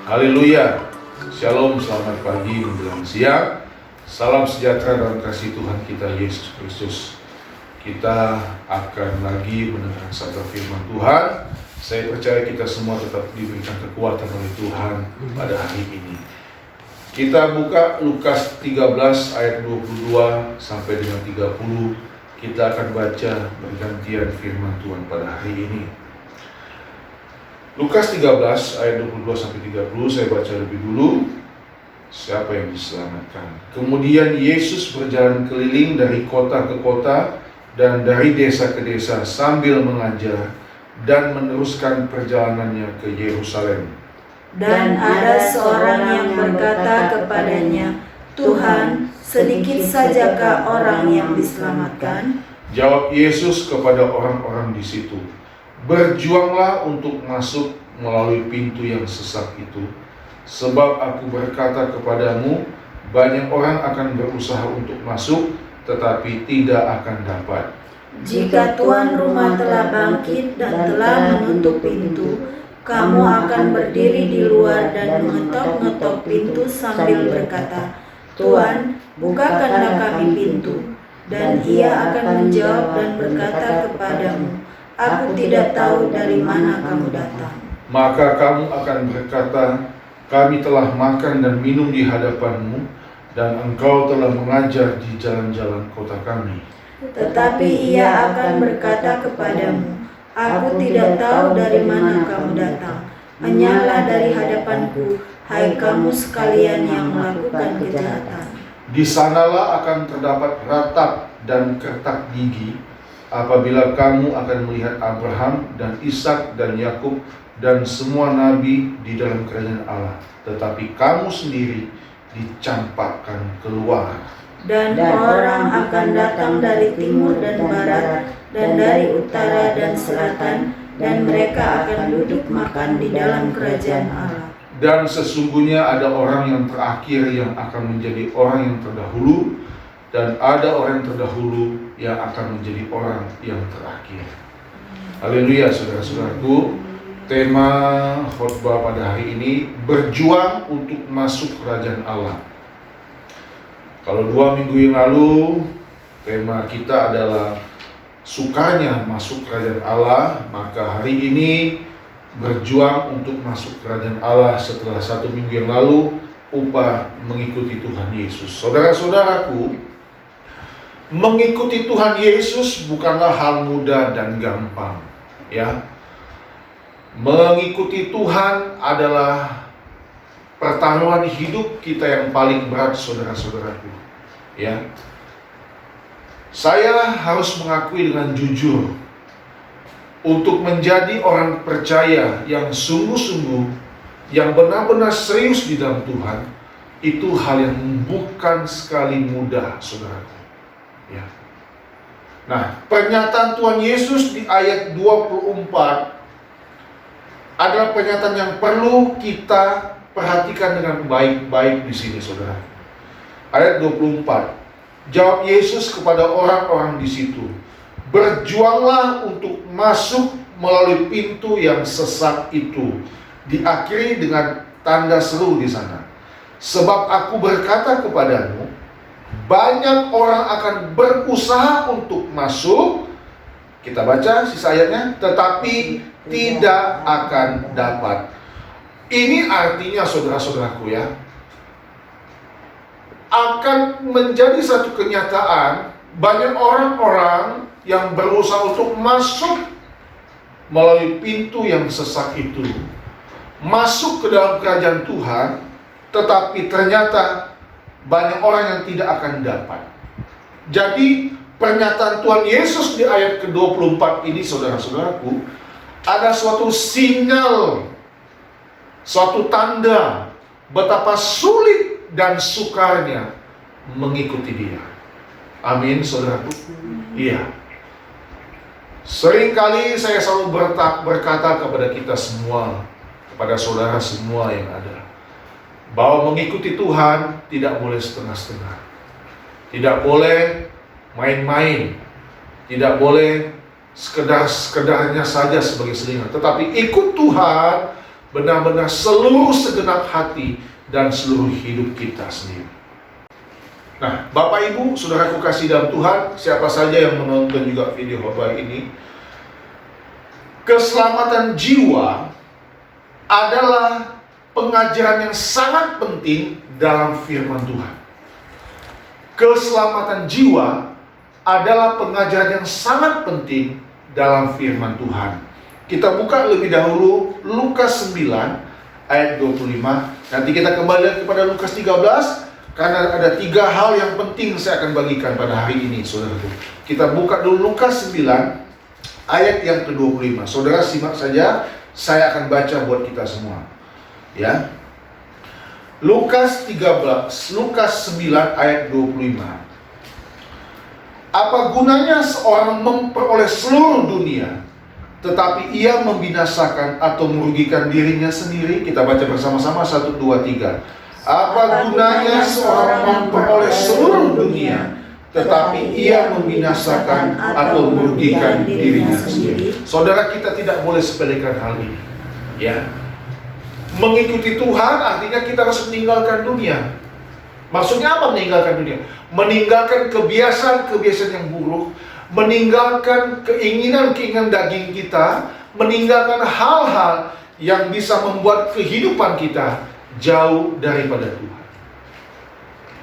Haleluya. Shalom, selamat pagi menjelang siang. Salam sejahtera dalam kasih Tuhan kita Yesus Kristus. Kita akan lagi mendengar sabda firman Tuhan. Saya percaya kita semua tetap diberikan kekuatan oleh Tuhan pada hari ini. Kita buka Lukas 13 ayat 22 sampai dengan 30. Kita akan baca bergantian firman Tuhan pada hari ini. Lukas 13 ayat 22 sampai 30, saya baca lebih dulu. Siapa yang diselamatkan? Kemudian Yesus berjalan keliling dari kota ke kota dan dari desa ke desa sambil mengajar dan meneruskan perjalanannya ke Yerusalem. Dan ada seorang yang berkata kepadanya, "Tuhan, sedikit sajakah orang yang diselamatkan?" Jawab Yesus kepada orang-orang di situ, "Berjuanglah untuk masuk melalui pintu yang sesak itu. Sebab aku berkata kepadamu, banyak orang akan berusaha untuk masuk, tetapi tidak akan dapat. Jika tuan rumah telah bangkit dan telah menutup pintu, kamu akan berdiri di luar dan mengetok-ngetok pintu sambil berkata, 'Tuan, bukakanlah kami pintu.' Dan ia akan menjawab dan berkata kepadamu, 'Aku tidak tahu dari mana kamu datang.' Maka kamu akan berkata, kami telah makan dan minum di hadapanmu, dan engkau telah mengajar di jalan-jalan kota kami.' Tetapi ia akan berkata kepadamu, 'Aku tidak tahu dari mana kamu datang. Hanyalah dari hadapanku, hai kamu sekalian yang melakukan kejahatan.' Di sanalah akan terdapat ratap dan kertak gigi, apabila kamu akan melihat Abraham dan Ishak dan Yakub dan semua nabi di dalam kerajaan Allah, tetapi kamu sendiri dicampakkan keluar. Dan orang akan datang dari timur dan barat, dan dari utara dan selatan, dan mereka akan duduk makan di dalam kerajaan Allah. Dan sesungguhnya ada orang yang terakhir yang akan menjadi orang yang terdahulu, dan ada orang yang terdahulu yang akan menjadi orang yang terakhir." Haleluya, saudara-saudaraku. Tema khotbah pada hari ini, berjuang untuk masuk kerajaan Allah. Kalau 2 minggu yang lalu tema kita adalah sukanya masuk kerajaan Allah, maka hari ini berjuang untuk masuk kerajaan Allah setelah 1 minggu yang lalu upah mengikuti Tuhan Yesus. Saudara-saudaraku, mengikuti Tuhan Yesus bukanlah hal mudah dan gampang, ya. Mengikuti Tuhan adalah pertaruhan hidup kita yang paling berat, saudara-saudaraku, ya. Saya harus mengakui dengan jujur, untuk menjadi orang percaya yang sungguh-sungguh, yang benar-benar serius di dalam Tuhan, itu hal yang bukan sekali mudah, saudaraku, ya. Nah, pernyataan Tuhan Yesus di ayat 24 adalah pernyataan yang perlu kita perhatikan dengan baik-baik di sini, saudara. Ayat 24. Jawab Yesus kepada orang-orang di situ, "Berjuanglah untuk masuk melalui pintu yang sesak itu." Diakhiri dengan tanda seru di sana. "Sebab aku berkata kepadamu, banyak orang akan berusaha untuk masuk." Kita baca sisa ayatnya, "tetapi tidak akan dapat." Ini artinya, saudara-saudaraku, ya, akan menjadi satu kenyataan banyak orang-orang yang berusaha untuk masuk melalui pintu yang sesak itu, masuk ke dalam kerajaan Tuhan, tetapi ternyata banyak orang yang tidak akan dapat. Jadi pernyataan Tuhan Yesus di ayat ke-24 ini, saudara-saudaraku, ada suatu sinyal, suatu tanda betapa sulit dan sukarnya mengikuti Dia. Amin, saudaraku. Iya. Seringkali saya selalu berkata kepada kita semua, kepada saudara semua yang ada, bahwa mengikuti Tuhan tidak boleh setengah-setengah, tidak boleh main-main, tidak boleh sekedarnya saja sebagai selingan. Tetapi ikut Tuhan benar-benar seluruh segenap hati dan seluruh hidup kita sendiri. Nah, Bapak Ibu, saudaraku kasih dalam Tuhan, siapa saja yang menonton juga video khotbah ini, keselamatan jiwa adalah pengajaran yang sangat penting dalam firman Tuhan. Keselamatan jiwa adalah pengajaran yang sangat penting dalam firman Tuhan. Kita buka lebih dahulu Lukas 9 ayat 25. Nanti kita kembali kepada Lukas 13. Karena ada 3 hal yang penting saya akan bagikan pada hari ini, saudaraku. Kita buka dulu Lukas 9 ayat yang ke-25. Saudara simak saja, saya akan baca buat kita semua. Ya. Lukas 9 ayat 25. Apa gunanya seorang memperoleh seluruh dunia, tetapi ia membinasakan atau merugikan dirinya sendiri? Kita baca bersama-sama, 1, 2, 3. Apa gunanya seorang memperoleh seluruh dunia, tetapi ia membinasakan atau merugikan dirinya sendiri? Saudara, kita tidak boleh sepelekan hal ini. Ya, mengikuti Tuhan artinya kita harus meninggalkan dunia. Maksudnya apa meninggalkan dunia? Meninggalkan kebiasaan-kebiasaan yang buruk, meninggalkan keinginan-keinginan daging kita, meninggalkan hal-hal yang bisa membuat kehidupan kita jauh daripada Tuhan.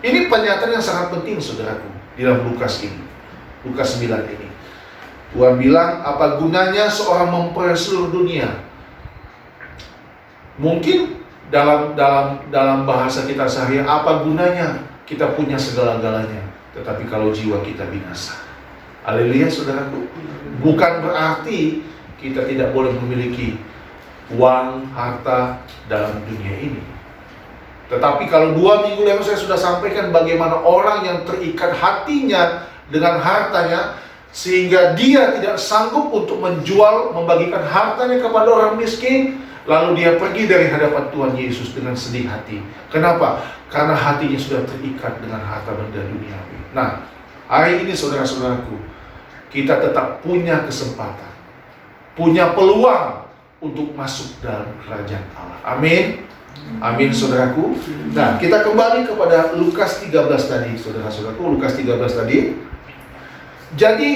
Ini pernyataan yang sangat penting, saudaraku, di dalam Lukas ini. Lukas 9 ini. Tuhan bilang, apa gunanya seorang memperoleh seluruh dunia? Mungkin dalam bahasa kita sehari, apa gunanya kita punya segala-galanya, tetapi kalau jiwa kita binasa. Haleluya, saudaraku. Bukan berarti kita tidak boleh memiliki uang, harta dalam dunia ini. Tetapi kalau 2 minggu lalu saya sudah sampaikan bagaimana orang yang terikat hatinya dengan hartanya, sehingga dia tidak sanggup untuk menjual, membagikan hartanya kepada orang miskin, lalu dia pergi dari hadapan Tuhan Yesus dengan sedih hati. Kenapa? Karena hatinya sudah terikat dengan harta benda duniawi. Nah, hari ini saudara-saudaraku, kita tetap punya kesempatan, punya peluang untuk masuk dalam kerajaan Allah. Amin. Amin, saudaraku. Nah, kita kembali kepada Lukas 13 tadi, saudara-saudaraku. Lukas 13 tadi. Jadi,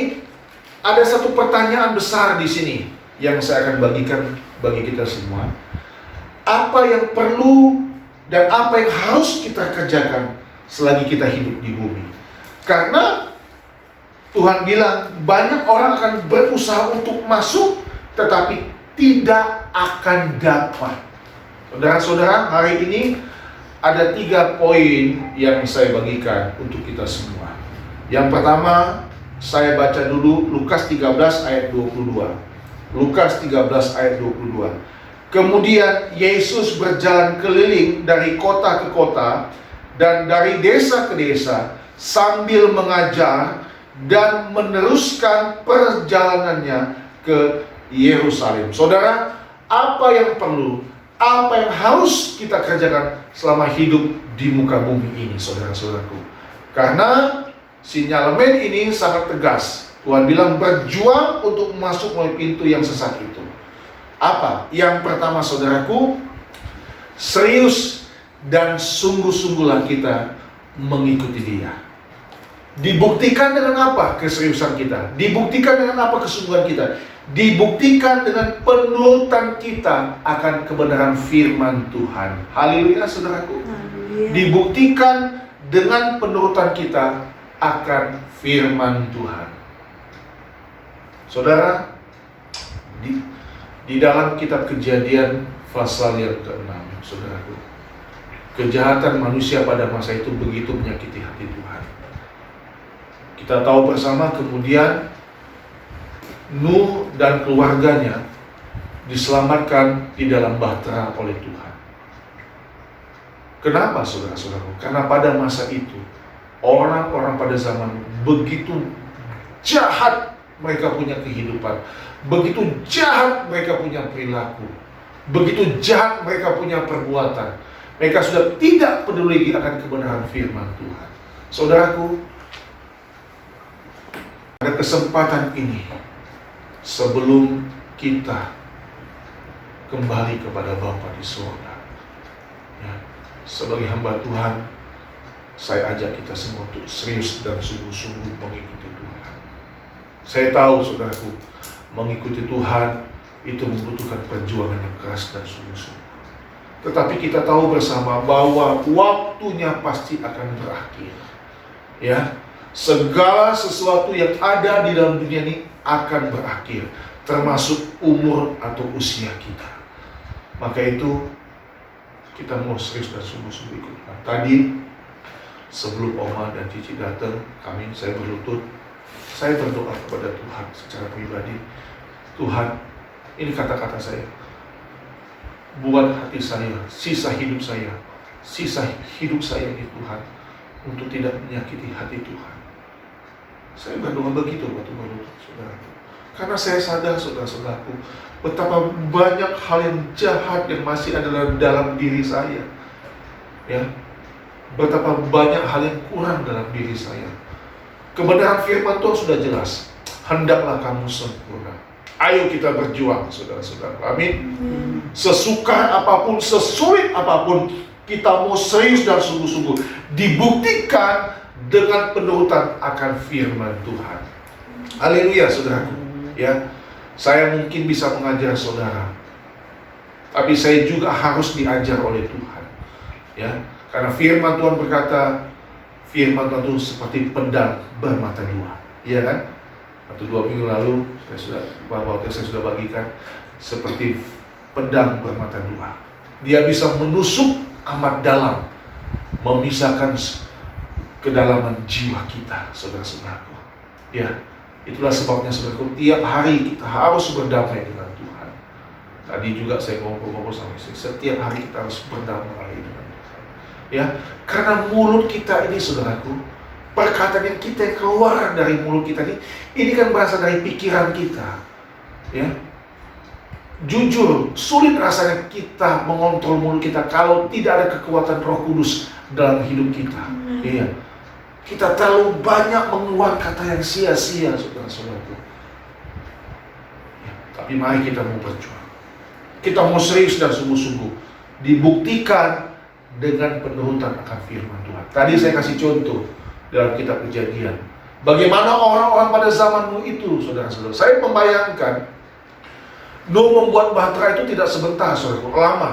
ada satu pertanyaan besar di sini yang saya akan bagikan bagi kita semua. Apa yang perlu dan apa yang harus kita kerjakan selagi kita hidup di bumi? Karena Tuhan bilang banyak orang akan berusaha untuk masuk, tetapi tidak akan dapat. Saudara-saudara, hari ini ada 3 poin yang saya bagikan untuk kita semua. Yang pertama, saya baca dulu Lukas 13 ayat 22. Lukas 13 ayat 22. Kemudian Yesus berjalan keliling dari kota ke kota dan dari desa ke desa sambil mengajar dan meneruskan perjalanannya ke Yerusalem. Saudara, apa yang perlu, apa yang harus kita kerjakan selama hidup di muka bumi ini, saudara-saudaraku? Karena sinyalemen ini sangat tegas. Tuhan bilang berjuang untuk masuk melalui pintu yang sesat itu. Apa? Yang pertama, saudaraku, serius dan sungguh-sungguhlah kita mengikuti Dia. Dibuktikan dengan apa keseriusan kita? Dibuktikan dengan apa kesungguhan kita? Dibuktikan dengan penurutan kita akan kebenaran firman Tuhan. Haleluya, saudaraku. Haleluya. Dibuktikan dengan penurutan kita akan firman Tuhan. Saudara, di dalam kitab Kejadian pasal yang ke-6, saudaraku, kejahatan manusia pada masa itu begitu menyakiti hati Tuhan. Kita tahu bersama kemudian Nuh dan keluarganya diselamatkan di dalam bahtera oleh Tuhan. Kenapa, saudara-saudaraku? Karena pada masa itu orang-orang pada zaman begitu jahat mereka punya kehidupan, begitu jahat mereka punya perilaku, begitu jahat mereka punya perbuatan. Mereka sudah tidak peduli lagi akan kebenaran firman Tuhan. Saudaraku, pada kesempatan ini, sebelum kita kembali kepada Bapa di surga. Ya, sebagai hamba Tuhan, saya ajak kita semua untuk serius dan sungguh-sungguh mengikuti Tuhan. Saya tahu saudaraku, mengikuti Tuhan itu membutuhkan perjuangan yang keras dan sungguh-sungguh. Tetapi kita tahu bersama bahwa waktunya pasti akan berakhir. Ya, segala sesuatu yang ada di dalam dunia ini akan berakhir, termasuk umur atau usia kita. Maka itu kita mau serius dan sungguh-sungguh ikut Tuhan. Tadi sebelum Oma dan Cici datang, saya berlutut, saya berdoa kepada Tuhan secara pribadi. Tuhan, ini kata-kata saya, buat hati saya, sisa hidup saya ini Tuhan, untuk tidak menyakiti hati Tuhan. Saya berdoa begitu waktu berlutut, saudara. Karena saya sadar, saudara-saudaraku, betapa banyak hal yang jahat yang masih ada dalam diri saya. Ya, betapa banyak hal yang kurang dalam diri saya. Kebenaran firman Tuhan sudah jelas. Hendaklah kamu sempurna. Ayo kita berjuang, saudara-saudara. Amin. Sesukar apapun, sesulit apapun, kita mau serius dan sungguh-sungguh. Dibuktikan dengan penurutan akan firman Tuhan. Haleluya, saudaraku. Ya, saya mungkin bisa mengajar saudara, tapi saya juga harus diajar oleh Tuhan. Ya, karena firman Tuhan berkata, firman Tuhan itu seperti pedang bermata dua. Iya kan? Atau 2 minggu lalu saya sudah bagikan, seperti pedang bermata dua. Dia bisa menusuk amat dalam, memisahkan kedalaman jiwa kita, saudara-saudaraku. Ya, itulah sebabnya saudaraku, tiap hari kita harus berdamai dengan Tuhan. Tadi juga saya ngobrol-ngobrol sama istri, setiap hari kita harus berdamai dengan Tuhan. Ya, karena mulut kita ini, saudaraku, perkataan yang kita keluar dari mulut kita ini kan berasal dari pikiran kita. Ya, jujur, sulit rasanya kita mengontrol mulut kita kalau tidak ada kekuatan Roh Kudus dalam hidup kita. Iya, kita terlalu banyak mengeluarkan kata yang sia-sia, saudara-saudaraku. Ya, tapi mari kita mau berjuang. Kita mau serius dan sungguh-sungguh. Dibuktikan dengan penurutan akan firman Tuhan. Tadi saya kasih contoh dalam kitab Kejadian. Bagaimana orang-orang pada zaman Nuh itu, saudara-saudara. Saya membayangkan Nuh membuat bahtera itu tidak sebentar, saudara, lama.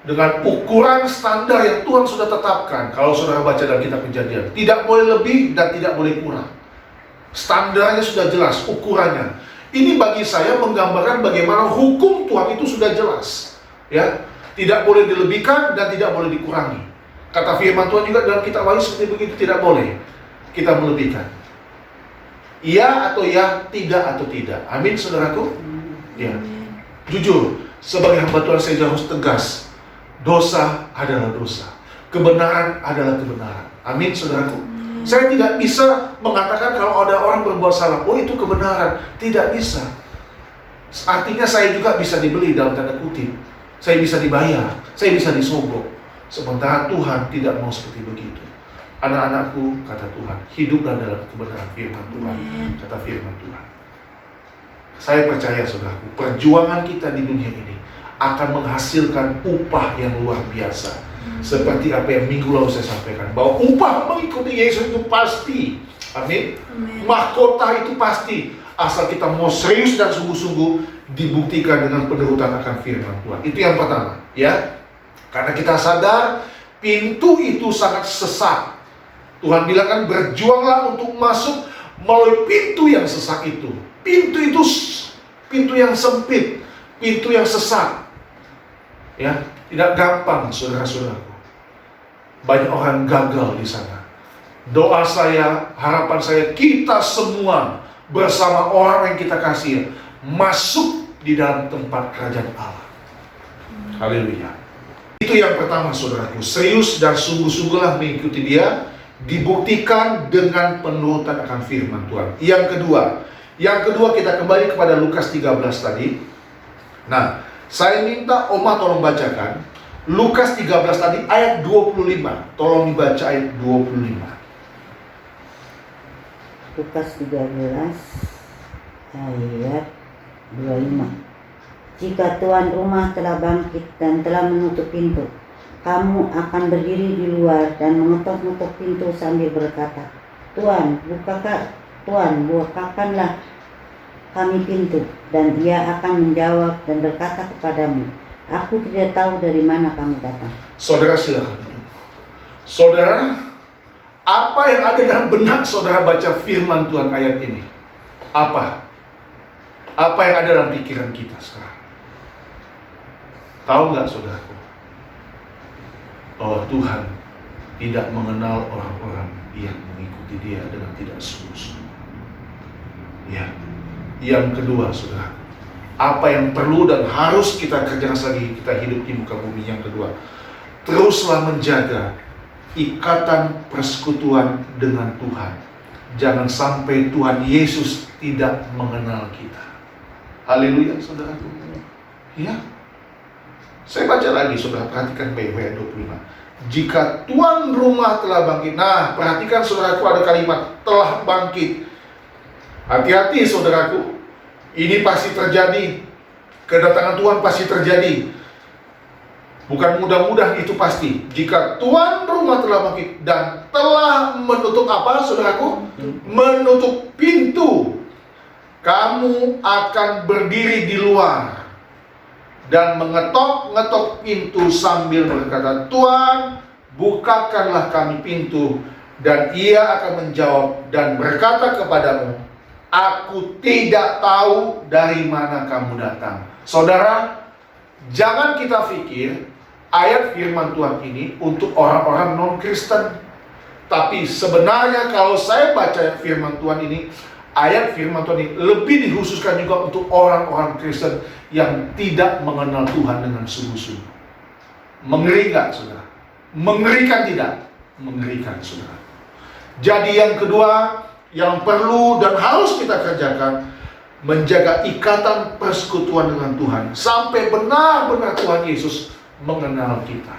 Dengan ukuran standar yang Tuhan sudah tetapkan. Kalau saudara baca dalam kitab Kejadian, tidak boleh lebih dan tidak boleh kurang. Standarnya sudah jelas, ukurannya. Ini bagi saya menggambarkan bagaimana hukum Tuhan itu sudah jelas. Ya, tidak boleh dilebihkan dan tidak boleh dikurangi. Kata firman Tuhan juga dalam kitab Wahyu seperti begitu, tidak boleh kita melebihkan. Iya atau ya, tidak atau tidak. Amin, saudaraku. Ya, jujur, sebagai hamba Tuhan saya harus tegas. Dosa adalah dosa, kebenaran adalah kebenaran. Amin, saudaraku. Saya tidak bisa mengatakan kalau ada orang berbuat salah, oh itu kebenaran. Tidak bisa. Artinya saya juga bisa dibeli dalam tanda kutip. Saya bisa dibayar, saya bisa disogok. Sementara Tuhan tidak mau seperti begitu. Anak-anakku, kata Tuhan, hiduplah dalam kebenaran firman Tuhan. Kata firman Tuhan. Saya percaya, saudaraku, perjuangan kita di dunia ini akan menghasilkan upah yang luar biasa. Seperti apa yang minggu lalu saya sampaikan, bahwa upah mengikuti Yesus itu pasti. Amin. Mahkota itu pasti, asal kita mau serius dan sungguh-sungguh dibuktikan dengan penurutan akan firman Tuhan. Itu yang pertama, ya. Karena kita sadar pintu itu sangat sesat. Tuhan bilang kan, berjuanglah untuk masuk melalui pintu yang sesak itu. Pintu itu pintu yang sempit, pintu yang sesat. Ya, tidak gampang, saudara-saudaraku. Banyak orang gagal di sana. Doa saya, harapan saya, kita semua bersama orang yang kita kasih masuk di dalam tempat kerajaan Allah. Haleluya. Itu yang pertama, saudaraku. Serius dan sungguh-sungguhlah mengikuti Dia, dibuktikan dengan penurutan akan firman Tuhan. Yang kedua kita kembali kepada Lukas 13 tadi. Nah, saya minta Oma tolong bacakan Lukas 13 tadi ayat 25. Tolong dibaca ayat 25. Lukas 13 ayat 25. Jika tuan rumah telah bangkit dan telah menutup pintu, kamu akan berdiri di luar dan mengetuk-ngetuk pintu sambil berkata, Tuan, bukakanlah kami pintu. Dan ia akan menjawab dan berkata kepadamu, Aku tidak tahu dari mana kamu datang. Saudara silakan. Saudara, apa yang ada dalam benak saudara baca firman Tuhan ayat ini? Apa? Apa yang ada dalam pikiran kita sekarang? Tahu nggak saudaraku? Bahwa Tuhan tidak mengenal orang-orang yang mengikuti Dia dengan tidak sungguh-sungguh. Ya. Yang kedua, saudara, apa yang perlu dan harus kita kerjakan selagi kita hidup di muka bumi? Yang kedua, teruslah menjaga ikatan persekutuan dengan Tuhan. Jangan sampai Tuhan Yesus tidak mengenal kita. Haleluya, saudaraku. Ya. Saya baca lagi, saudara, perhatikan ayat 25. Jika tuan rumah telah bangkit. Nah, perhatikan saudaraku, ada kalimat telah bangkit. Hati-hati saudaraku, ini pasti terjadi. Kedatangan Tuhan pasti terjadi. Bukan mudah-mudahan, itu pasti. Jika tuan rumah telah bangkit dan telah menutup apa saudaraku? Menutup pintu, kamu akan berdiri di luar dan mengetok-ngetok pintu sambil berkata, Tuan, bukakanlah kami pintu. Dan ia akan menjawab dan berkata kepadamu, Aku tidak tahu dari mana kamu datang. Saudara, jangan kita pikir ayat firman Tuhan ini untuk orang-orang non-Kristen. Tapi sebenarnya kalau saya baca firman Tuhan ini, ayat firman Tuhan ini lebih dikhususkan juga untuk orang-orang Kristen yang tidak mengenal Tuhan dengan sungguh-sungguh. Mengerikan, saudara? Mengerikan tidak? Mengerikan, saudara. Jadi yang kedua, yang perlu dan harus kita kerjakan, menjaga ikatan persekutuan dengan Tuhan sampai benar-benar Tuhan Yesus mengenal kita.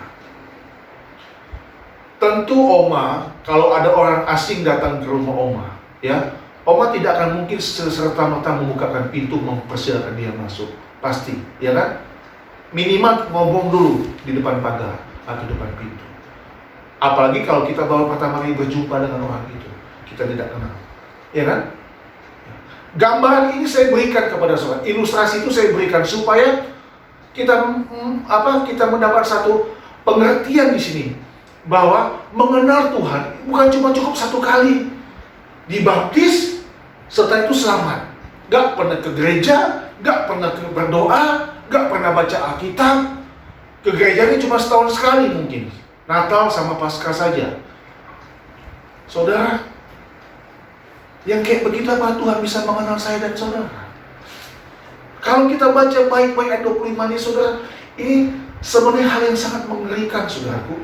Tentu Oma, kalau ada orang asing datang ke rumah Oma, ya, Oma tidak akan mungkin serta-merta membukakan pintu mempersilakan dia masuk, pasti, ya kan? Minimal ngomong dulu di depan pagar atau depan pintu. Apalagi kalau kita baru pertama kali berjumpa dengan orang itu, kita tidak kenal, ya kan? Gambaran ini saya berikan kepada saudara, ilustrasi itu saya berikan supaya kita kita mendapat satu pengertian di sini bahwa mengenal Tuhan bukan cuma cukup satu kali dibaptis, setelah itu selamat. Gak pernah ke gereja, gak pernah berdoa, gak pernah baca Alkitab. Ke gerejanya cuma setahun sekali mungkin, Natal sama Paskah saja. Saudara, yang kayak begitu apa Tuhan bisa mengenal saya dan saudara? Kalau kita baca baik-baik ayat 25 ini, saudara, ini sebenarnya hal yang sangat mengerikan, saudaraku.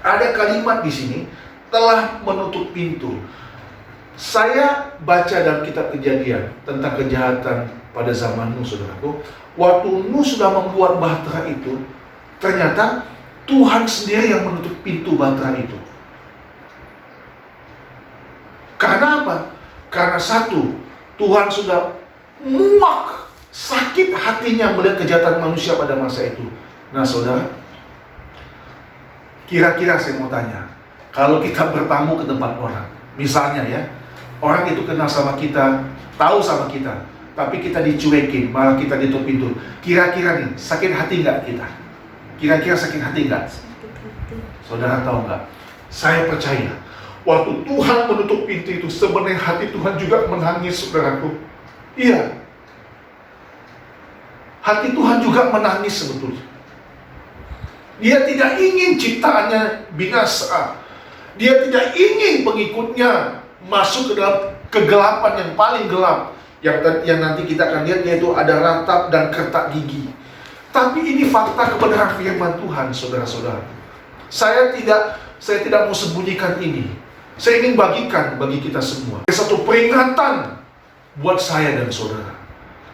Ada kalimat di sini, telah menutup pintu. Saya baca dalam kitab Kejadian tentang kejahatan pada zaman Nuh, saudaraku. Waktu Nuh sudah membuat bahtera itu, ternyata Tuhan sendiri yang menutup pintu bahtera itu. Karena apa? Karena satu, Tuhan sudah muak, sakit hatinya melihat kejahatan manusia pada masa itu. Nah saudara, kira-kira saya mau tanya, kalau kita bertamu ke tempat orang, misalnya ya, orang itu kenal sama kita, tahu sama kita, tapi kita dicuekin, malah kita ditutup pintu. Kira-kira nih, sakit hati nggak kita? Kira-kira sakit hati nggak? Saudara tahu nggak? Saya percaya, waktu Tuhan menutup pintu itu, sebenarnya hati Tuhan juga menangis, saudaraku. Iya. Hati Tuhan juga menangis sebetulnya. Dia tidak ingin ciptaannya binasa. Dia tidak ingin pengikutnya masuk ke dalam kegelapan yang paling gelap. Yang nanti kita akan lihat, yaitu ada ratap dan kertak gigi. Tapi ini fakta kebenaran firman Tuhan, saudara-saudara. Saya tidak mau sembunyikan ini. Saya ingin bagikan bagi kita semua satu peringatan buat saya dan saudara.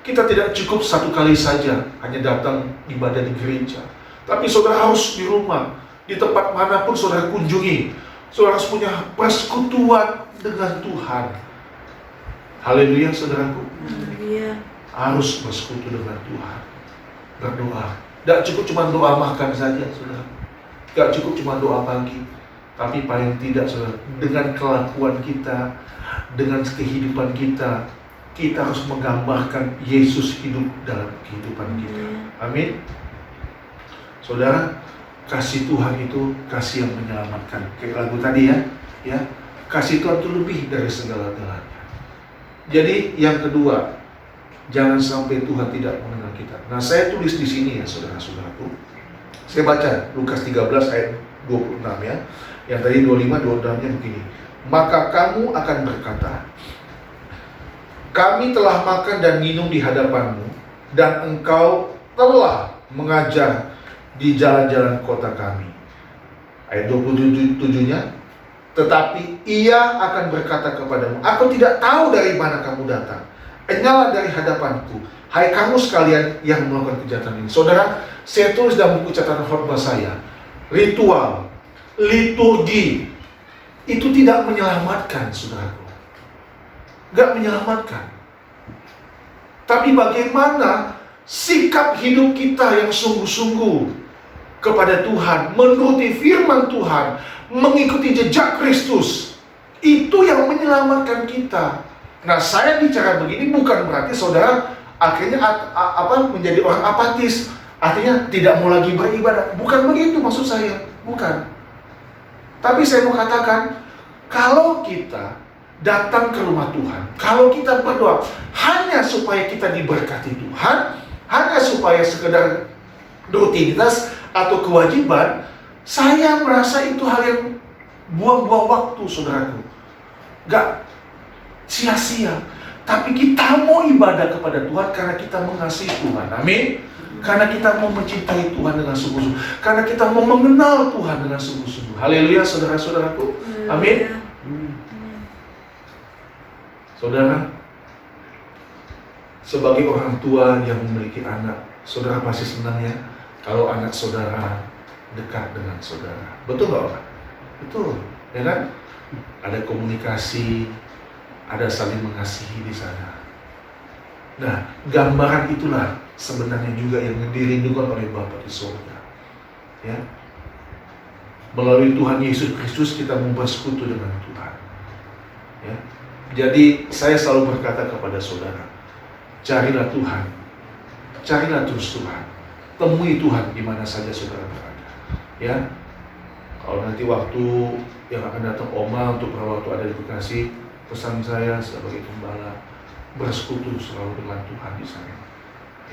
Kita tidak cukup satu kali saja hanya datang ibadah di gereja, tapi saudara harus di rumah, di tempat manapun saudara kunjungi, saudara harus punya persekutuan dengan Tuhan. Haleluya, saudaraku. Haleluya. Harus bersekutu dengan Tuhan. berdoa. Tidak cukup cuma doa makan saja, saudara. Tidak cukup cuma doa pagi. Tapi paling tidak, saudara, dengan kelakuan kita, dengan kehidupan kita, kita harus menggambarkan Yesus hidup dalam kehidupan kita. Amin. Saudara, kasih Tuhan itu kasih yang menyelamatkan. Kayak lagu tadi ya, kasih Tuhan itu lebih dari segala-galanya. Jadi yang kedua, jangan sampai Tuhan tidak mengenal kita. Nah, saya tulis di sini ya, saudara-saudaraku. Saya baca Lukas 13 ayat 26 ya. Yang tadi 25, 26-nya begini. Maka kamu akan berkata, kami telah makan dan minum di hadapanmu, dan engkau telah mengajar di jalan-jalan kota kami. Ayat 27-nya, tetapi ia akan berkata kepadamu, aku tidak tahu dari mana kamu datang. Enyalah dari hadapanku, hai kamu sekalian yang melakukan kejahatan ini. Saudara, saya tulis dalam buku catatan khotbah saya, ritual, liturgi itu tidak menyelamatkan, saudaraku. Gak menyelamatkan. Tapi bagaimana sikap hidup kita yang sungguh-sungguh kepada Tuhan, menuruti firman Tuhan, mengikuti jejak Kristus, itu yang menyelamatkan kita. Nah, saya bicara begini bukan berarti saudara akhirnya menjadi orang apatis, artinya tidak mau lagi beribadah. Bukan begitu maksud saya, bukan. Tapi saya mau katakan, kalau kita datang ke rumah Tuhan, kalau kita berdoa hanya supaya kita diberkati Tuhan, hanya supaya sekedar rutinitas atau kewajiban, saya merasa itu hal yang buang-buang waktu, saudaraku. Gak sia-sia. Tapi kita mau ibadah kepada Tuhan karena kita mengasihi Tuhan. Amin. Karena kita mau mencintai Tuhan dengan sungguh-sungguh. Karena kita mau mengenal Tuhan dengan sungguh-sungguh. Haleluya, saudara-saudaraku. Amin. Saudara, sebagai orang tua yang memiliki anak, saudara pasti senang ya kalau anak saudara dekat dengan saudara. Betul nggak, Pak? Betul, ya kan? Ada komunikasi, ada saling mengasihi di sana. Nah, gambaran itulah sebenarnya juga yang dirindukan oleh Bapa di surga. Ya, melalui Tuhan Yesus Kristus kita mau bersekutu dengan Tuhan. Ya, jadi saya selalu berkata kepada saudara, carilah Tuhan, carilah terus Tuhan, temui Tuhan di mana saja saudara berada. Ya, kalau nanti waktu yang akan datang Oma untuk waktu ada di Bekasi, pesan saya sebagai gembala, bersekutu selalu dengan Tuhan di sana.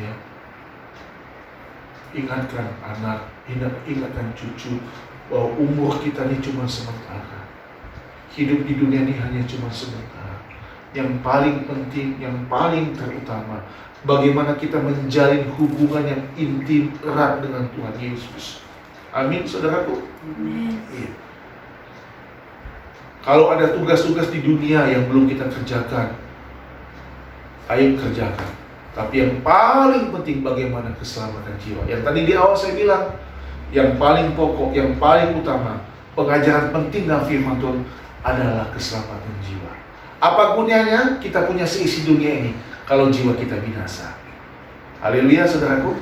Ya, ingatkan anak, ingatkan cucu bahwa umur kita ini cuma sementara. Hidup di dunia ini hanya cuma sementara. Yang paling penting, yang paling terutama, bagaimana kita menjalin hubungan yang intim erat dengan Tuhan Yesus. Amin, saudaraku. Iya. Kalau ada tugas-tugas di dunia yang belum kita kerjakan, ayo kerjakan. Tapi yang paling penting bagaimana keselamatan jiwa. Yang tadi di awal saya bilang, yang paling pokok, yang paling utama, pengajaran penting dalam firman Tuhan adalah keselamatan jiwa. Apa gunanya kita punya seisi dunia ini kalau jiwa kita binasa? Haleluya, saudaraku.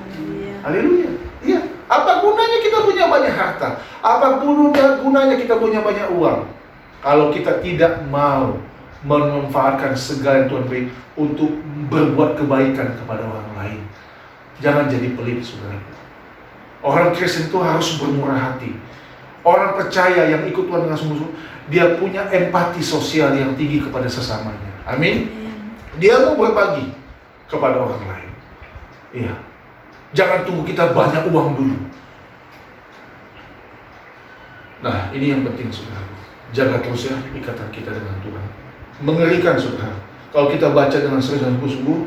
Haleluya. Iya. Apa gunanya kita punya banyak harta? Apa gunanya kita punya banyak uang kalau kita tidak mau memanfaatkan segala yang Tuhan beri untuk berbuat kebaikan kepada orang lain? Jangan jadi pelit, saudaraku. Orang Kristen itu harus bermurah hati. Orang percaya yang ikut Tuhan dengan sungguh-sungguh, dia punya empati sosial yang tinggi kepada sesamanya. Amin. Dia mau berbagi kepada orang lain. Iya. Jangan tunggu kita banyak uang dulu. Nah, ini yang penting, saudara. Jaga terus ya ikatan kita dengan Tuhan. Mengerikan, saudara. Kalau kita baca dengan serius dan sungguh-sungguh,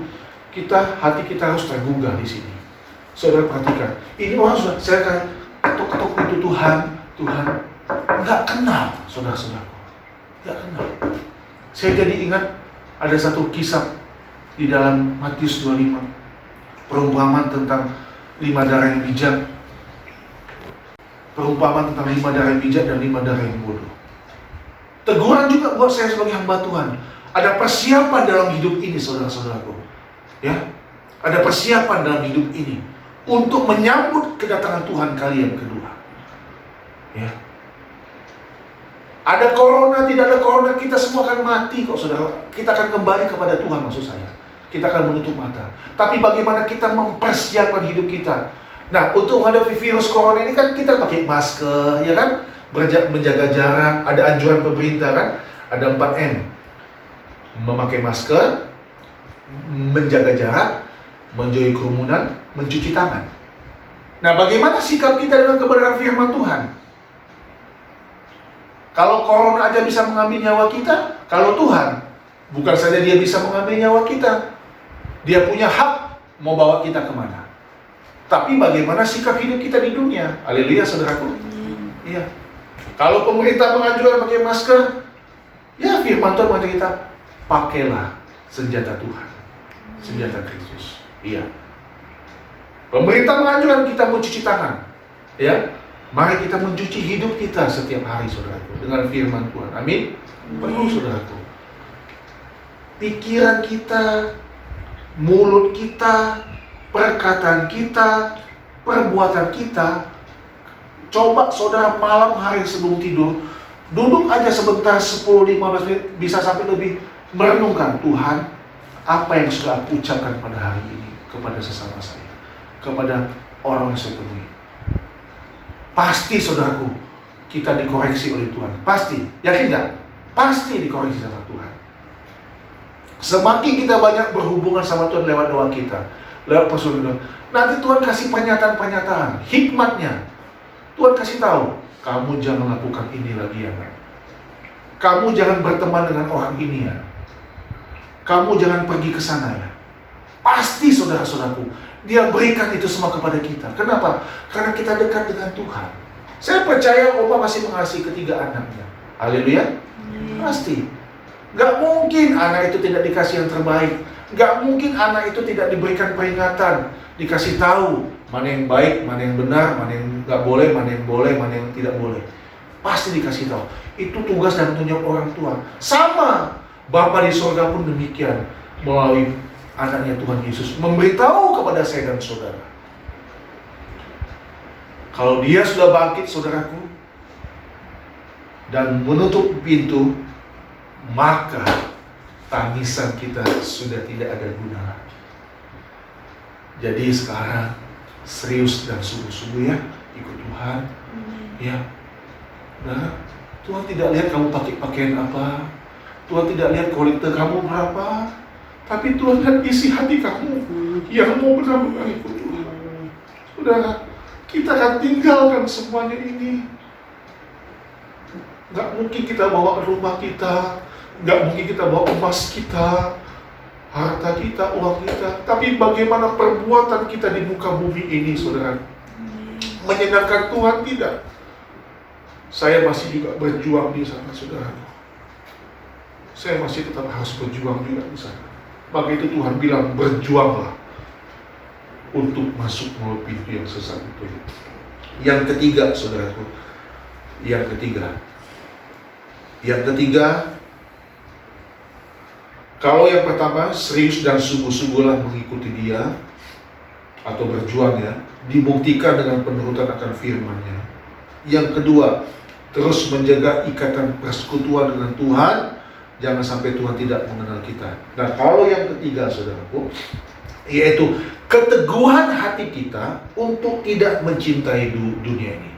hati kita harus tergugah di sini. Saudara perhatikan, ini orang sudah saya akan ketok-ketok pintu Tuhan, nggak kenal, saudara-saudara, nggak kenal. Saya jadi ingat ada satu kisah di dalam Matius 25, perumpamaan tentang 5 darah yang bijak, perumpamaan tentang 5 darah yang bijak dan 5 darah yang bodoh. Teguran juga buat saya sebagai hamba Tuhan. Ada persiapan dalam hidup ini, saudara-saudaraku. Ya, ada persiapan dalam hidup ini untuk menyambut kedatangan Tuhan kali yang kedua. Ya. Ada corona, tidak ada corona, kita semua akan mati kok saudara. Kita akan kembali kepada Tuhan, maksud saya. Kita akan menutup mata. Tapi bagaimana kita mempersiapkan hidup kita? Nah, untuk menghadapi virus corona ini kan kita pakai masker, ya kan? Menjaga jarak, ada anjuran pemerintah kan? Ada 4M. Memakai masker, menjaga jarak, menjauhi kerumunan, mencuci tangan. Nah, bagaimana sikap kita dengan kebenaran firman Tuhan? Kalau corona aja bisa mengambil nyawa kita, kalau Tuhan, bukan saja dia bisa mengambil nyawa kita, dia punya hak mau bawa kita kemana. Tapi bagaimana sikap hidup kita di dunia? Haleluya, saudaraku. Iya. Kalau pemerintah menganjurkan pakai masker, ya firman Tuhan mengajak kita, pakailah senjata Tuhan, senjata Kristus. Iya. Pemerintah menganjurkan kita mencuci tangan, ya. Mari kita mencuci hidup kita setiap hari, saudaraku, dengan firman Tuhan. Amin. Perlu, saudaraku. Pikiran kita, mulut kita, perkataan kita, perbuatan kita. Coba saudara malam hari sebelum tidur, duduk aja sebentar 10-15 menit, bisa sampai lebih, merenungkan, Tuhan, apa yang sudah aku ucapkan pada hari ini kepada sesama saya, kepada orang yang saya temui. Pasti saudaraku, kita dikoreksi oleh Tuhan. Pasti, yakin gak? Pasti dikoreksi sama Tuhan. Semakin kita banyak berhubungan sama Tuhan lewat doa kita, lewat persoalan, nanti Tuhan kasih pernyataan-pernyataan, hikmatnya. Tuhan kasih tahu, kamu jangan lakukan ini lagi ya, nak. Kamu jangan berteman dengan orang ini ya. Kamu jangan pergi ke sana ya. Pasti saudara-saudaraku, dia berikan itu semua kepada kita. Kenapa? Karena kita dekat dengan Tuhan. Saya percaya Allah masih mengasihi ketiga anaknya. Haleluya. Pasti. Gak mungkin anak itu tidak dikasih yang terbaik. Gak mungkin anak itu tidak diberikan peringatan, dikasih tahu mana yang baik, mana yang benar, mana yang gak boleh, mana yang boleh, mana yang tidak boleh. Pasti dikasih tahu. Itu tugas dan tanggung jawab orang tua. Sama Bapa di surga pun demikian, melalui anaknya Tuhan Yesus memberitahu kepada saya dan saudara. Kalau dia sudah bangkit, saudaraku, dan menutup pintu, maka tangisan kita sudah tidak ada guna. Jadi sekarang serius dan sungguh-sungguh ya, ikut Tuhan. Ya. Nah, Tuhan tidak lihat kamu pakai pakaian apa, Tuhan tidak lihat kualitas kamu berapa, tapi Tuhan lihat isi hati kamu yang mau benar-benar ikut Tuhan. Saudara, kita akan tinggalkan semuanya ini. Gak mungkin kita bawa rumah kita, gak mungkin kita bawa emas kita, harta kita, uang kita. Tapi bagaimana perbuatan kita di muka bumi ini, saudara? Menyenangkan Tuhan tidak? Saya masih juga berjuang di sana, saudara. Saya masih tetap harus berjuang juga di sana. Maka itu Tuhan bilang, berjuanglah untuk masuk melalui pintu yang sesat itu. Yang ketiga, saudaraku, yang ketiga, kalau yang pertama serius dan sungguh-sungguhlah mengikuti Dia atau berjuang ya, dibuktikan dengan penurutan akan firman-Nya. Yang kedua, terus menjaga ikatan persekutuan dengan Tuhan, jangan sampai Tuhan tidak mengenal kita. Nah, kalau yang ketiga, saudaraku, yaitu keteguhan hati kita untuk tidak mencintai dunia ini.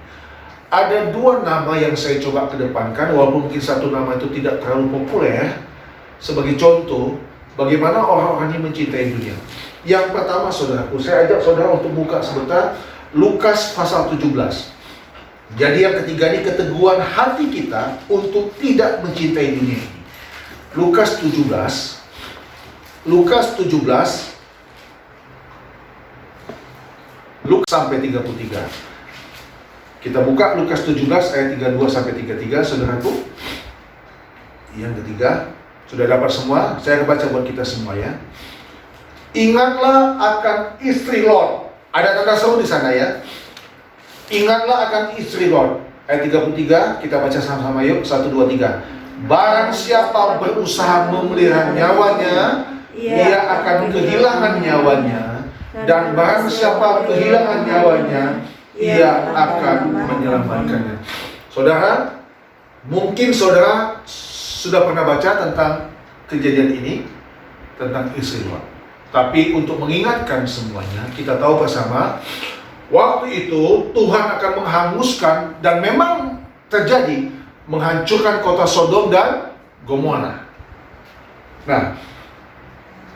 Ada dua nama yang saya coba kedepankan, walaupun mungkin satu nama itu tidak terlalu populer. Sebagai contoh, bagaimana orang-orang ini mencintai dunia. Yang pertama, saudaraku, saya ajak saudara untuk buka sebentar Lukas pasal 17. Jadi yang ketiga ini keteguhan hati kita untuk tidak mencintai dunia ini. Lukas 17 sampai 33. Kita buka Lukas 17 ayat 32 sampai 33, saudaraku. Yang ketiga, sudah dapat semua? Saya akan baca buat kita semua ya. Ingatlah akan istri Lot. Ada tanda seru di sana ya. Ingatlah akan istri Lot. Ayat 33, kita baca sama-sama yuk. 1, 2, 3. Barang siapa berusaha memelihara nyawanya, ia akan kehilangan nyawanya. dan barang siapa kehilangan nyawanya, ia akan menyelamatkannya. Saudara, mungkin saudara sudah pernah baca tentang kejadian ini, tentang istri Lot. Tapi untuk mengingatkan semuanya, kita tahu bersama, waktu itu Tuhan akan menghanguskan, dan memang terjadi, menghancurkan kota Sodom dan Gomora. Nah,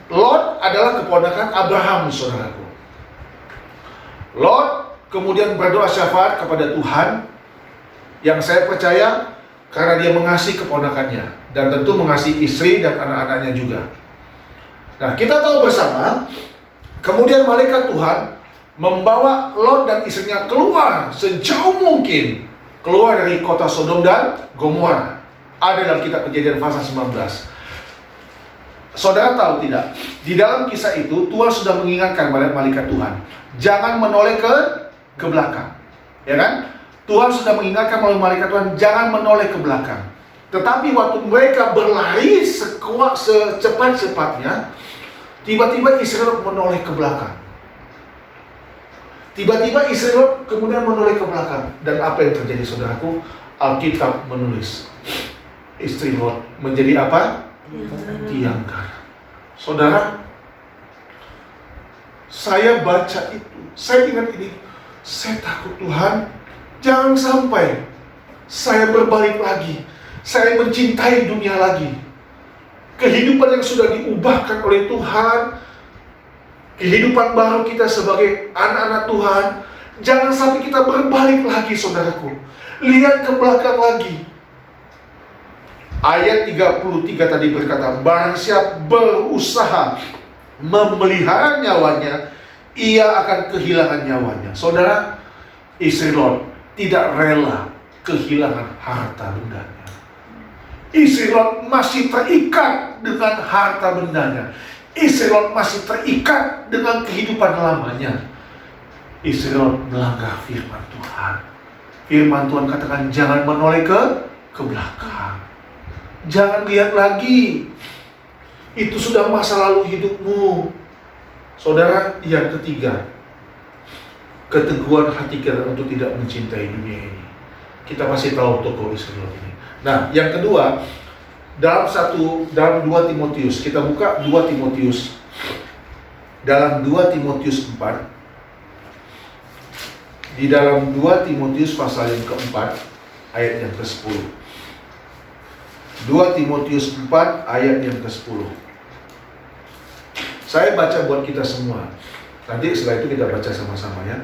Lot adalah keponakan Abraham, saudaraku. Lot kemudian berdoa syafaat kepada Tuhan, yang saya percaya karena dia mengasihi keponakannya, dan tentu mengasihi istri dan anak-anaknya juga. Nah, kita tahu bersama, kemudian malaikat Tuhan membawa Lot dan istrinya keluar sejauh mungkin, keluar dari kota Sodom dan Gomora. Ada dalam kitab Kejadian pasal 19. Saudara tahu tidak? Di dalam kisah itu Tuhan sudah mengingatkan pada malaikat Tuhan, jangan menoleh ke belakang. Ya kan? Tuhan sudah mengingatkan melalui malaikat Tuhan, jangan menoleh ke belakang. Tetapi waktu mereka berlari secepat-cepatnya, tiba-tiba Israel menoleh ke belakang. Tiba-tiba Israel kemudian menoleh ke belakang. Dan apa yang terjadi, saudaraku? Alkitab menulis, istri Lot menjadi apa? Diangkat. Saudara, saya baca itu, saya ingat ini, saya takut, Tuhan, jangan sampai saya berbalik lagi, saya mencintai dunia lagi. Kehidupan yang sudah diubahkan oleh Tuhan, kehidupan baru kita sebagai anak-anak Tuhan, jangan sampai kita berbalik lagi, saudaraku. Lihat ke belakang lagi. Ayat 33 tadi berkata, barang siapa berusaha memelihara nyawanya, ia akan kehilangan nyawanya. Saudara, istri Lot tidak rela kehilangan harta bendanya. Istri Lot masih terikat dengan harta bendanya. Istri Lot masih terikat dengan kehidupan lamanya. Istri Lot melanggar firman Tuhan. Firman Tuhan katakan, jangan menoleh ke belakang. Jangan lihat lagi. Itu sudah masa lalu hidupmu. Saudara, yang ketiga, keteguhan hati kita untuk tidak mencintai dunia ini. Kita pasti tahu tokoh istri Lot ini. Nah, yang kedua, dalam 2 Timotius, kita buka 2 Timotius. Dalam 2 Timotius 4, di dalam 2 Timotius pasal yang keempat, ayat yang ke-10. 2 Timotius 4 ayat yang ke-10. Saya baca buat kita semua. Nanti setelah itu kita baca sama-sama ya.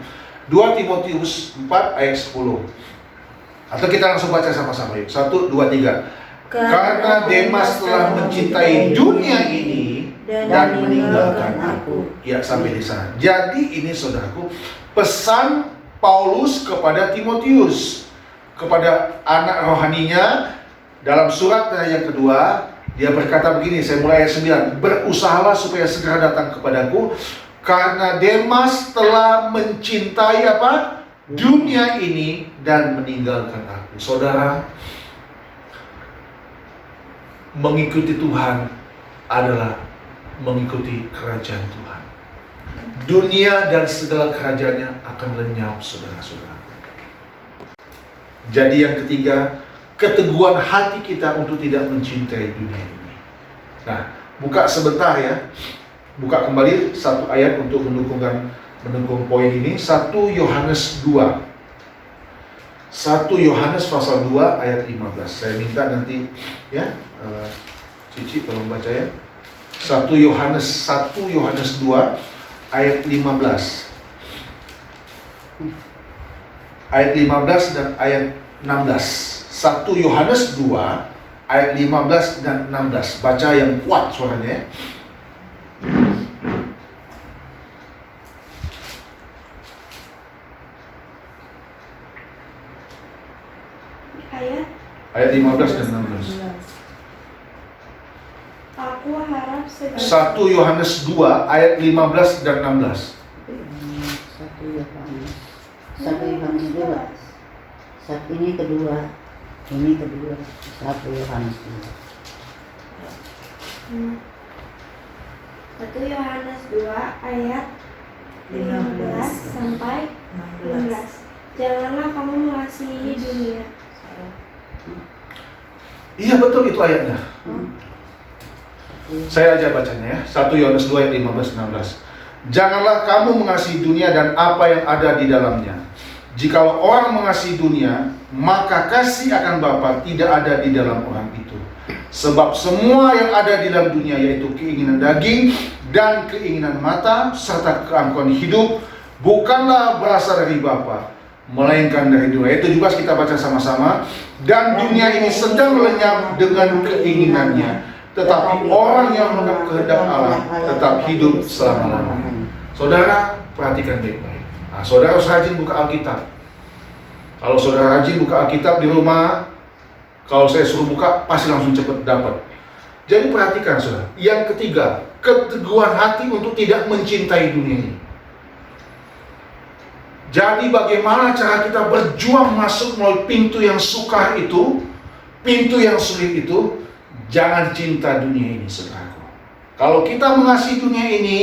2 Timotius 4 ayat 10. Atau kita langsung baca sama-sama yuk. 1, 2, 3. Karena Demas telah mencintai dunia ini dan meninggalkan aku. Ya, sampai di sana. Jadi ini saudaraku, pesan Paulus kepada Timotius, kepada anak rohaninya. Dalam surat yang kedua, dia berkata begini, saya mulai ayat 9. Berusahalah supaya segera datang kepadaku, karena Demas telah mencintai apa? Dunia ini dan meninggalkan aku. Saudara, mengikuti Tuhan adalah mengikuti kerajaan Tuhan. Dunia dan segala kerajaannya akan lenyap, saudara-saudara. Jadi yang ketiga, keteguhan hati kita untuk tidak mencintai dunia ini. Nah, buka sebentar ya. Buka kembali satu ayat untuk mendukung poin ini. 1 Yohanes 2. 1 Yohanes pasal 2 ayat 15. Saya minta nanti ya, Cici tolong baca ya. 1 Yohanes 2 ayat 15. Ayat 15 dan ayat 16. 1 Yohanes 2 ayat 15 dan 16. Baca yang kuat suaranya ya. Ayat 15 dan 16. Aku harap segala 1 Yohanes 2 ayat 15 dan 16. 1 Yohanes 2. Ini kedua. 1 Yohanes 2. 1 Yohanes 2 ayat 15 sampai 16. Janganlah kamu mengasihi dunia. Iya betul itu ayatnya. Saya aja bacanya ya. 1 Yohanes 2 ayat 15-16. Janganlah kamu mengasihi dunia dan apa yang ada di dalamnya. Jikalau orang mengasihi dunia, maka kasih akan Bapa tidak ada di dalam orang itu. Sebab semua yang ada di dalam dunia, yaitu keinginan daging dan keinginan mata serta keangkuhan hidup, bukanlah berasal dari Bapa, melainkan dari dunia. Itu juga kita baca sama-sama. Dan dunia ini sedang lenyap dengan keinginannya, tetapi orang yang menurut kehendak Allah tetap hidup selama-lamanya. Saudara, perhatikan baik-baik. Nah, saudara harus rajin buka Alkitab. Kalau saudara rajin buka Alkitab di rumah, kalau saya suruh buka, pasti langsung cepat dapat. Jadi perhatikan saudara. Yang ketiga, keteguhan hati untuk tidak mencintai dunia ini. Jadi bagaimana cara kita berjuang masuk melalui pintu yang sukar itu, pintu yang sulit itu? Jangan cinta dunia ini, saudaraku. Kalau kita mengasihi dunia ini,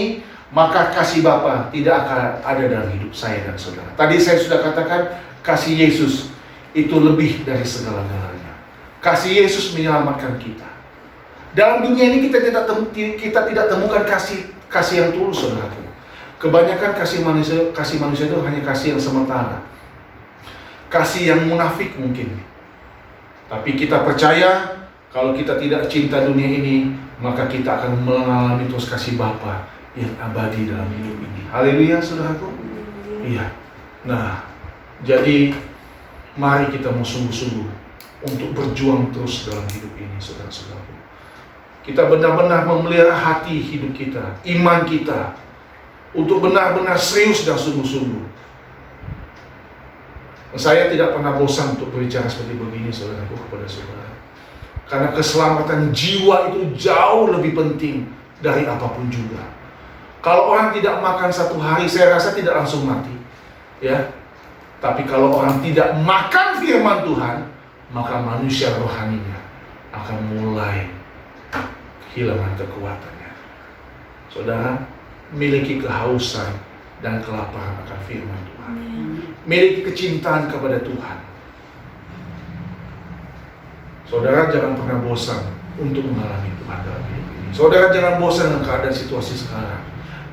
maka kasih Bapa tidak akan ada dalam hidup saya dan saudara. Tadi saya sudah katakan, kasih Yesus itu lebih dari segala-galanya. Kasih Yesus menyelamatkan kita. Dalam dunia ini kita tidak temukan kasih yang tulus, saudaraku. Kebanyakan kasih manusia itu hanya kasih yang sementara, kasih yang munafik mungkin. Tapi kita percaya kalau kita tidak cinta dunia ini, maka kita akan mengalami terus kasih Bapa yang abadi dalam hidup ini. Haleluya, saudaraku. Iya. Nah, jadi mari kita mau sungguh-sungguh untuk berjuang terus dalam hidup ini, saudara-saudaraku. Kita benar-benar memelihara hati hidup kita, iman kita, untuk benar-benar serius dan sungguh-sungguh. Saya tidak pernah bosan untuk berbicara seperti begini, saudaraku, kepada saudara. Karena keselamatan jiwa itu jauh lebih penting dari apapun juga. Kalau orang tidak makan satu hari, saya rasa tidak langsung mati, ya. Tapi kalau orang tidak makan firman Tuhan, maka manusia rohaninya akan mulai kehilangan kekuatannya. Saudara, miliki kehausan dan kelaparan akan firman Tuhan. Miliki kecintaan kepada Tuhan. Saudara jangan pernah bosan untuk mengalami Tuhan dalam hidup ini. Saudara jangan bosan dengan keadaan situasi sekarang.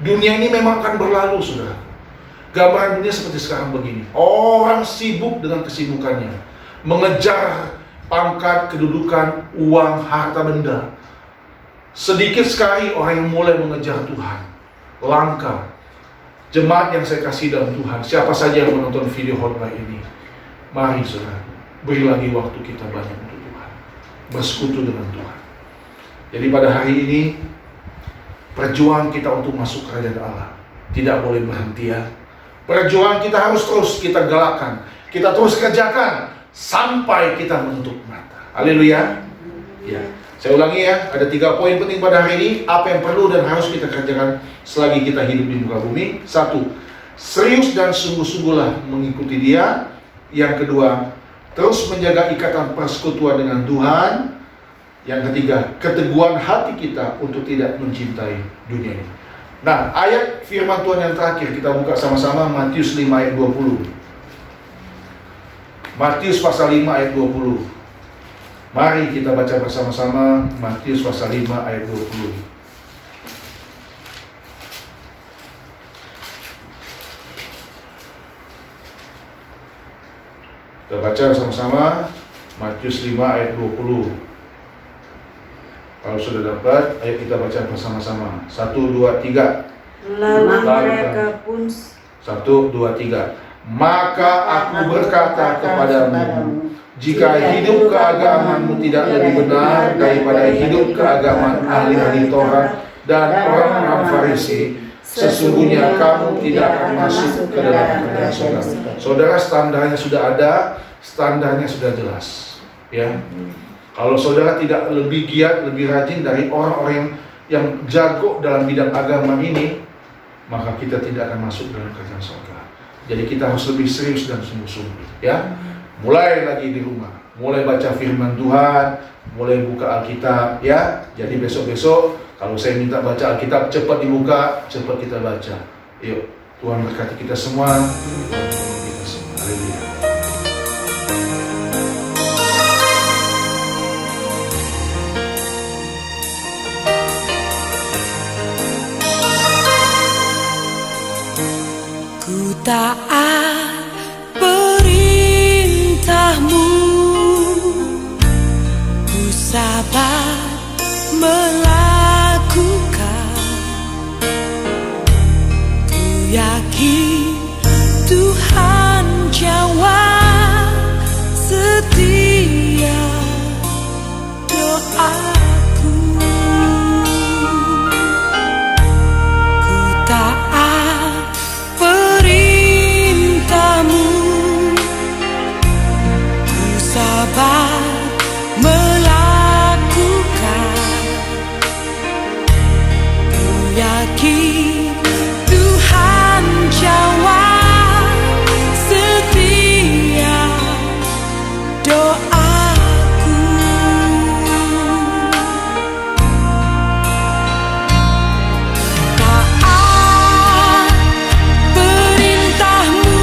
Dunia ini memang akan berlalu, saudara. Gambaran dunia seperti sekarang begini. Orang sibuk dengan kesibukannya, mengejar pangkat, kedudukan, uang, harta benda. Sedikit sekali orang yang mulai mengejar Tuhan. Langka. Jemaat yang saya kasih dalam Tuhan, siapa saja yang menonton video khotbah ini, mari saudara, beri lagi waktu kita banyak untuk Tuhan, bersekutu dengan Tuhan. Jadi pada hari ini, perjuangan kita untuk masuk kerajaan Allah tidak boleh berhenti, ya. Perjuangan kita harus terus kita galakan, kita terus kerjakan sampai kita menutup mata. Haleluya. Ya. Saya ulangi ya, ada 3 poin penting pada hari ini. Apa yang perlu dan harus kita kerjakan selagi kita hidup di muka bumi. 1, serius dan sungguh-sungguhlah mengikuti Dia. Yang kedua, terus menjaga ikatan persekutuan dengan Tuhan. Yang ketiga, keteguhan hati kita untuk tidak mencintai dunia ini. Nah, ayat firman Tuhan yang terakhir kita buka sama-sama, Matius 5 ayat 20. Matius pasal 5 ayat 20. Mari kita baca bersama-sama Matius pasal 5 ayat 20. Kita baca bersama-sama Matius 5 ayat 20. Kalau sudah dapat, ayo kita baca bersama-sama. 1, 2, 3. Lalu mereka pun 1, 2, 3. Maka aku berkata kepadamu, jika hidup keagamaanmu tidak lebih benar daripada hidup keagamaan ahli-ahli Taurat dan orang-orang Farisi, sesungguhnya kamu tidak akan masuk ke dalam kerajaan surga. Saudara, standarnya sudah ada, standarnya sudah jelas, ya. Kalau saudara tidak lebih giat, lebih rajin dari orang-orang yang jago dalam bidang agama ini, maka kita tidak akan masuk dalam kerajaan surga. Jadi kita harus lebih serius dan sungguh-sungguh, ya. Mulai lagi di rumah, mulai baca firman Tuhan, mulai buka Alkitab, ya. Jadi besok-besok kalau saya minta baca Alkitab, cepat dibuka, cepat kita baca. Yuk, Tuhan berkati kita semua. Tuhan tolong kita semua. Haleluya. Ku taat perintahmu, ku sabar melakukan, ku yakin Tuhan jawab setiap doaku. Ku taat perintahmu, ku sabar melakukan, ku yakin Tuhan jawab setiap doaku. Taat perintahmu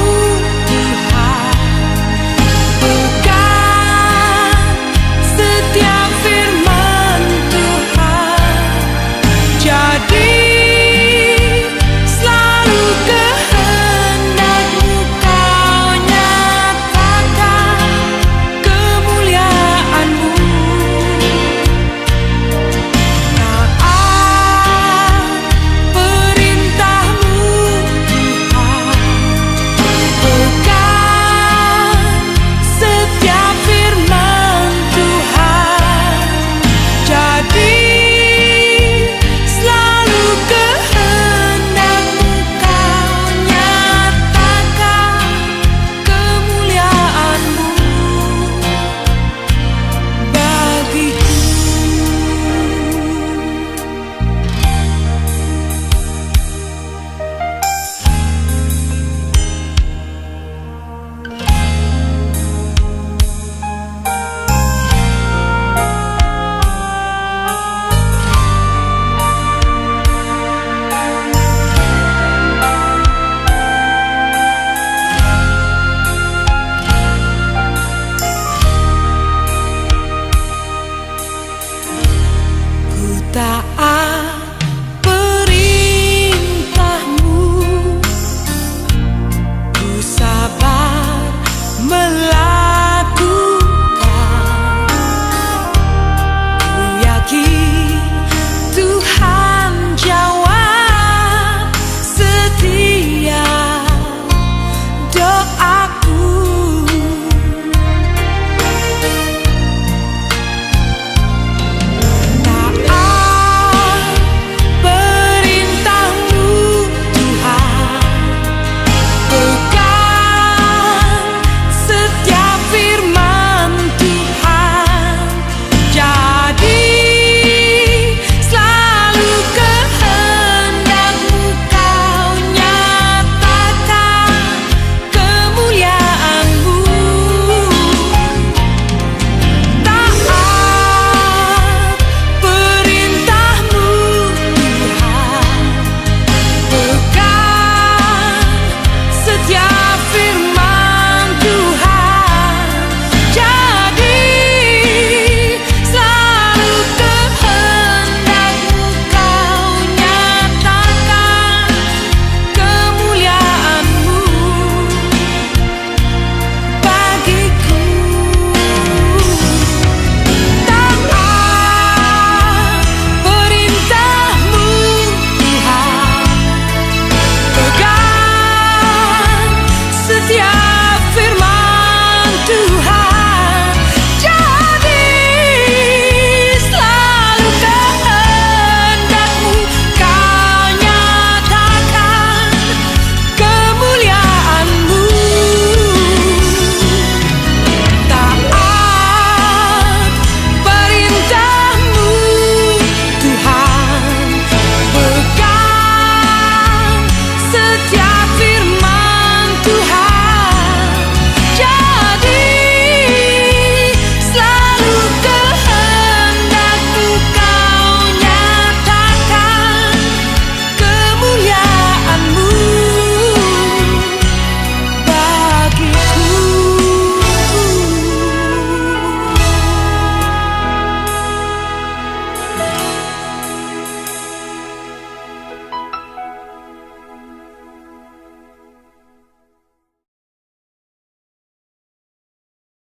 Tuhan, pegang setiap firman Tuhan, jadi selalu kehendak-Mu Kau nyatakan kemuliaan-Mu. Taat perintah-Mu Tuhan, pegang setiap firman Tuhan, jadi selalu kehendak-Mu Kau nyatakan kemuliaan-Mu bagiku. Ku taat